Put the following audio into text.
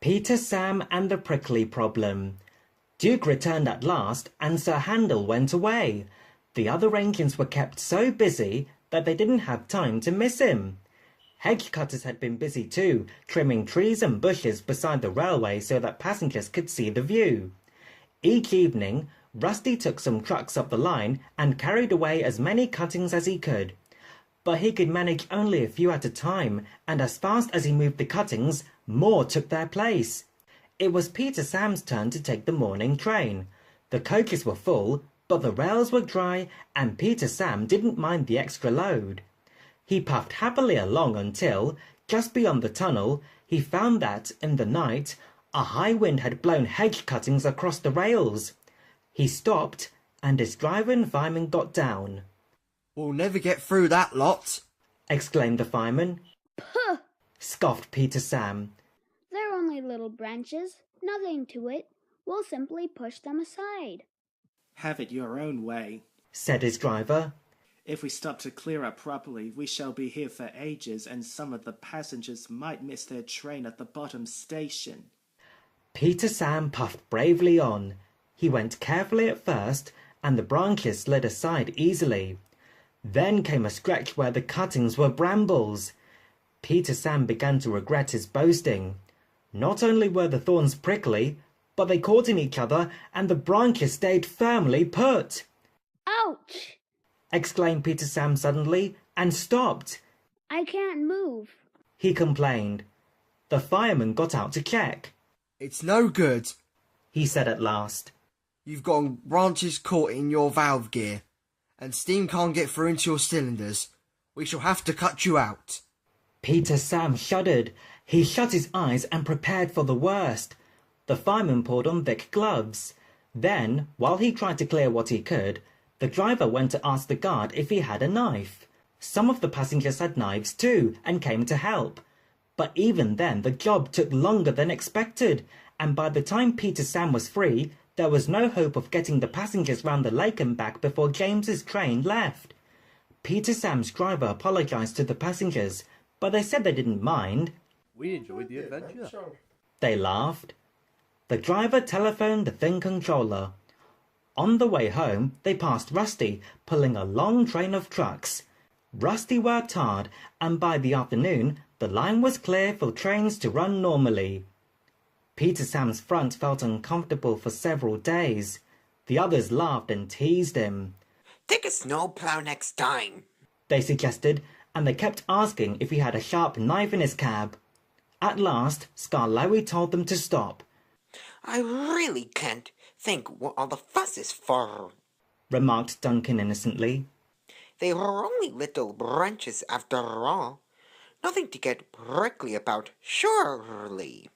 Peter, Sam and the Prickly Problem. Duke returned at last and Sir Handel went away. The other engines were kept so busy that they didn't have time to miss him. Hedge cutters had been busy too, trimming trees and bushes beside the railway so that passengers could see the view. Each evening, Rusty took some trucks up the line and carried away as many cuttings as he could. But he could manage only a few at a time, and as fast as he moved the cuttings, more took their place. It was Peter Sam's turn to take the morning train. The coaches were full, but the rails were dry, and Peter Sam didn't mind the extra load. He puffed happily along until, just beyond the tunnel, he found that, in the night, a high wind had blown hedge cuttings across the rails. He stopped, and his driver and fireman got down. "We'll never get through that lot," exclaimed the fireman. "Puh!" scoffed Peter Sam. "They're only little branches, nothing to it. We'll simply push them aside." "Have it your own way," said his driver. "If we stop to clear up properly, we shall be here for ages, and some of the passengers might miss their train at the bottom station." Peter Sam puffed bravely on. He went carefully at first, and the branches slid aside easily. Then came a stretch where the cuttings were brambles. Peter Sam began to regret his boasting. Not only were the thorns prickly, but they caught in each other, and the branches stayed firmly put. "Ouch!" exclaimed Peter Sam suddenly, and stopped. "I can't move," he complained. The fireman got out to check. "It's no good," he said at last. "You've got branches caught in your valve gear, and steam can't get through into your cylinders. We shall have to cut you out." Peter Sam shuddered. He shut his eyes and prepared for the worst. The fireman pulled on thick gloves. Then, while he tried to clear what he could, the driver went to ask the guard if he had a knife. Some of the passengers had knives too and came to help. But even then the job took longer than expected, and by the time Peter Sam was free, there was no hope of getting the passengers round the lake and back before James's train left. Peter Sam's driver apologized to the passengers, but they said they didn't mind. "We enjoyed the adventure." They laughed. The driver telephoned the thin controller. On the way home, they passed Rusty, pulling a long train of trucks. Rusty worked hard, and by the afternoon, the line was clear for trains to run normally. Peter Sam's front felt uncomfortable for several days. The others laughed and teased him. "Take a snowplow next time," they suggested, and they kept asking if he had a sharp knife in his cab. At last, Skarloey told them to stop. "I really can't think what all the fuss is for," remarked Duncan innocently. "They were only little branches after all. Nothing to get prickly about, surely."